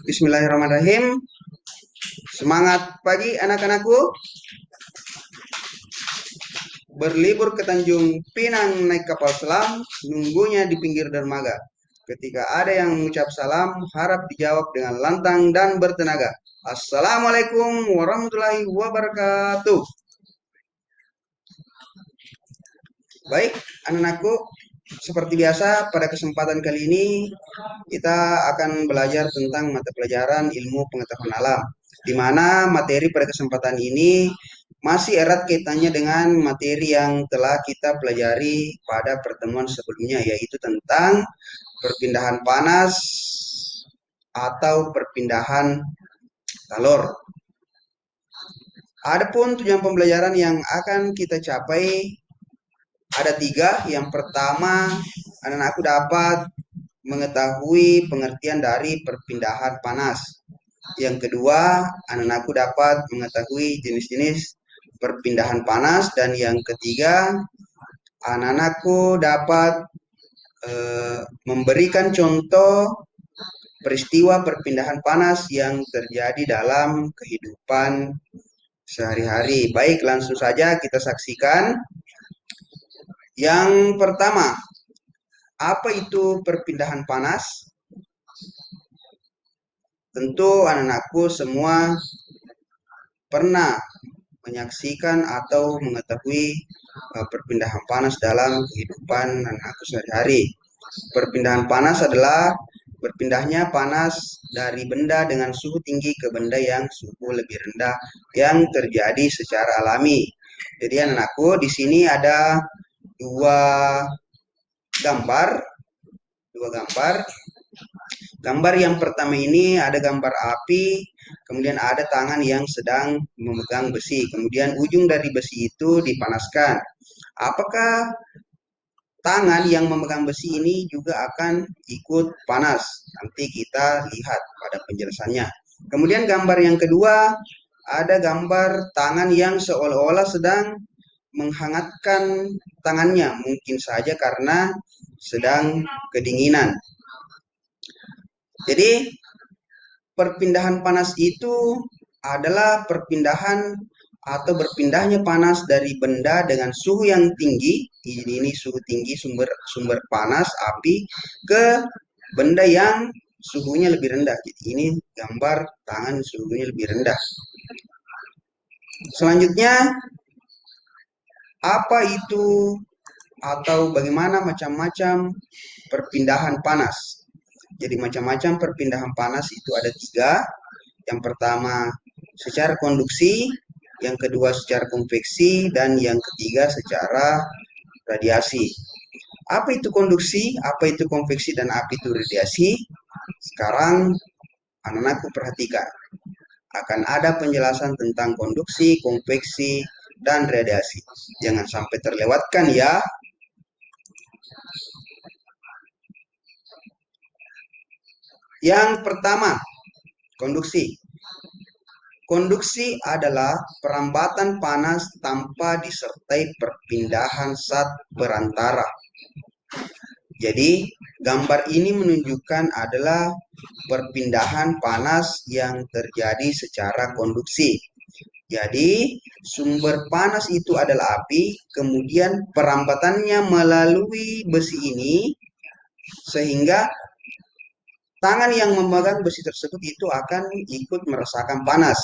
Bismillahirrahmanirrahim. Semangat pagi anak-anakku. Berlibur ke Tanjung Pinang naik kapal selam, nunggunya di pinggir dermaga. Ketika ada yang mengucap salam, harap dijawab dengan lantang dan bertenaga. Assalamualaikum warahmatullahi wabarakatuh. Baik, anak-anakku, seperti biasa pada kesempatan kali ini kita akan belajar tentang mata pelajaran ilmu pengetahuan alam, di mana materi pada kesempatan ini masih erat kaitannya dengan materi yang telah kita pelajari pada pertemuan sebelumnya, yaitu tentang perpindahan panas atau perpindahan kalor. Adapun tujuan pembelajaran yang akan kita capai ada tiga. Yang pertama, anak-anakku dapat mengetahui pengertian dari perpindahan panas. Yang kedua, anak-anakku dapat mengetahui jenis-jenis perpindahan panas. Dan yang ketiga, anak-anakku dapat memberikan contoh peristiwa perpindahan panas yang terjadi dalam kehidupan sehari-hari. Baik, langsung saja kita saksikan. Yang pertama, apa itu perpindahan panas? Tentu anak-anakku semua pernah menyaksikan atau mengetahui perpindahan panas dalam kehidupan anak-anakku sehari-hari. Perpindahan panas adalah berpindahnya panas dari benda dengan suhu tinggi ke benda yang suhu lebih rendah yang terjadi secara alami. Jadi anak-anakku di sini ada dua gambar, Gambar yang pertama ini ada gambar api, kemudian ada tangan yang sedang memegang besi, kemudian ujung dari besi itu dipanaskan. Apakah tangan yang memegang besi ini juga akan ikut panas? Nanti kita lihat pada penjelasannya. Kemudian gambar yang kedua, ada gambar tangan yang seolah-olah sedang menghangatkan tangannya, mungkin saja karena sedang kedinginan. Jadi perpindahan panas itu adalah perpindahan atau berpindahnya panas dari benda dengan suhu yang tinggi, ini suhu tinggi sumber panas api, ke benda yang suhunya lebih rendah. Jadi ini gambar tangan suhunya lebih rendah. Selanjutnya, apa itu atau bagaimana macam-macam perpindahan panas? Jadi macam-macam perpindahan panas itu ada tiga. Yang pertama secara konduksi, yang kedua secara konveksi, dan yang ketiga secara radiasi. Apa itu konduksi, apa itu konveksi, dan apa itu radiasi? Sekarang anak-anakku perhatikan. Akan ada penjelasan tentang konduksi, konveksi, dan radiasi. Jangan sampai terlewatkan ya. Yang pertama, konduksi. Konduksi adalah perambatan panas tanpa disertai perpindahan zat perantara. Jadi, gambar ini menunjukkan adalah perpindahan panas yang terjadi secara konduksi. Jadi, sumber panas itu adalah api, kemudian perambatannya melalui besi ini, sehingga tangan yang memegang besi tersebut itu akan ikut merasakan panas.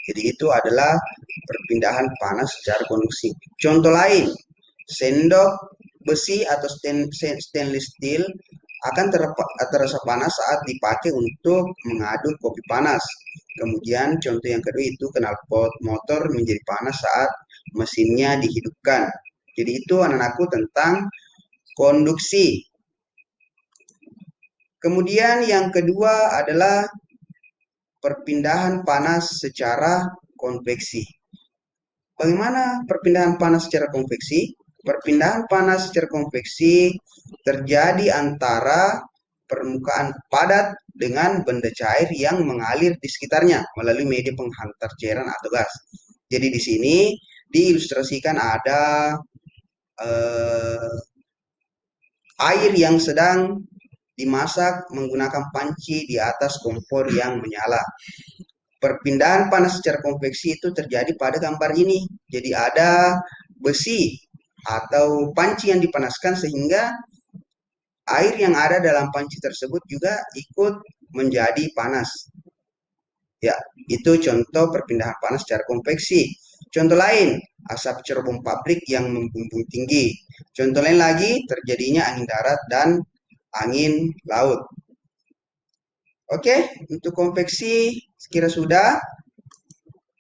Jadi itu adalah perpindahan panas secara konduksi. Contoh lain, sendok besi atau stainless steel akan terasa panas saat dipakai untuk mengaduk kopi panas. Kemudian contoh yang kedua itu knalpot motor menjadi panas saat mesinnya dihidupkan. Jadi itu anak-anakku tentang konduksi. Kemudian yang kedua adalah perpindahan panas secara konveksi. Bagaimana perpindahan panas secara konveksi? Perpindahan panas secara konveksi terjadi antara permukaan padat dengan benda cair yang mengalir di sekitarnya melalui media penghantar cairan atau gas. Jadi di sini diilustrasikan ada air yang sedang dimasak menggunakan panci di atas kompor yang menyala. Perpindahan panas secara konveksi itu terjadi pada gambar ini. Jadi ada besi atau panci yang dipanaskan sehingga air yang ada dalam panci tersebut juga ikut menjadi panas. Ya, itu contoh perpindahan panas secara konveksi. Contoh lain, asap cerobong pabrik yang membumbung tinggi. Contoh lain lagi, terjadinya angin darat dan angin laut. Oke, untuk konveksi sekira sudah.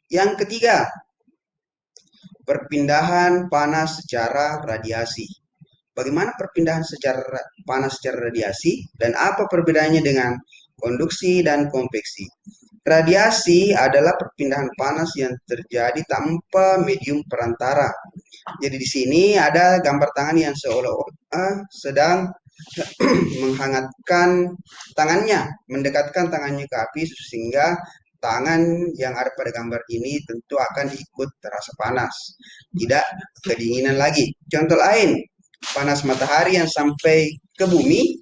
Yang ketiga, perpindahan panas secara radiasi. Bagaimana perpindahan secara panas secara radiasi dan apa perbedaannya dengan konduksi dan konveksi? Radiasi adalah perpindahan panas yang terjadi tanpa medium perantara. Jadi di sini ada gambar tangan yang seolah-olah sedang menghangatkan tangannya, mendekatkan tangannya ke api sehingga tangan yang ada pada gambar ini tentu akan ikut terasa panas, tidak kedinginan lagi. Contoh lain, panas matahari yang sampai ke bumi,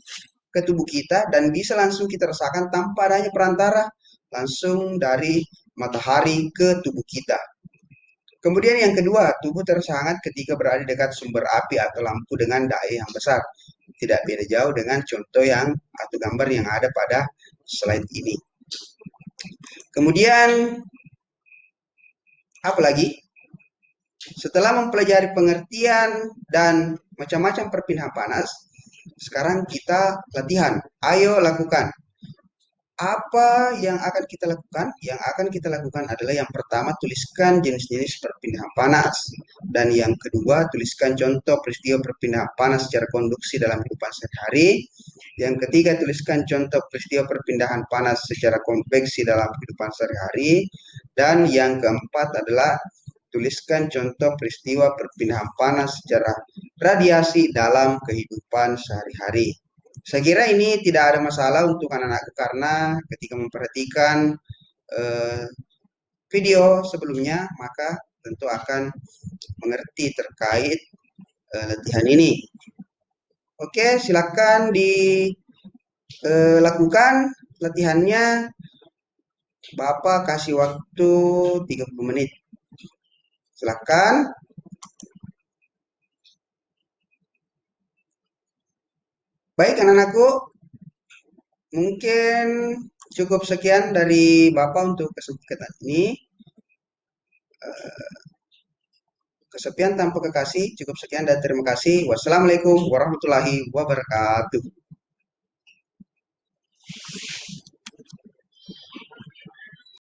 ke tubuh kita dan bisa langsung kita rasakan tanpa adanya perantara, langsung dari matahari ke tubuh kita. Kemudian yang kedua, tubuh terasa hangat ketika berada dekat sumber api atau lampu dengan daya yang besar. Tidak beda jauh dengan contoh yang atau gambar yang ada pada slide ini. Kemudian, apa lagi? Setelah mempelajari pengertian dan macam-macam perpindahan panas, sekarang kita latihan. Ayo lakukan. Apa yang akan kita lakukan? Yang akan kita lakukan adalah yang pertama, tuliskan jenis-jenis perpindahan panas. Dan yang kedua, tuliskan contoh peristiwa perpindahan panas secara konduksi dalam kehidupan sehari-hari. Yang ketiga, tuliskan contoh peristiwa perpindahan panas secara konveksi dalam kehidupan sehari-hari. Dan yang keempat adalah tuliskan contoh peristiwa perpindahan panas secara radiasi dalam kehidupan sehari-hari. Saya kira ini tidak ada masalah untuk anak-anak karena ketika memperhatikan eh, video sebelumnya maka tentu akan mengerti terkait latihan ini. Oke, silakan dilakukan latihannya. Bapak kasih waktu 30 menit. Silakan. Baik anak-anakku, mungkin cukup sekian dari Bapak untuk kesempatan ini. Kesepian tanpa kekasih, cukup sekian dan terima kasih. Wassalamualaikum warahmatullahi wabarakatuh.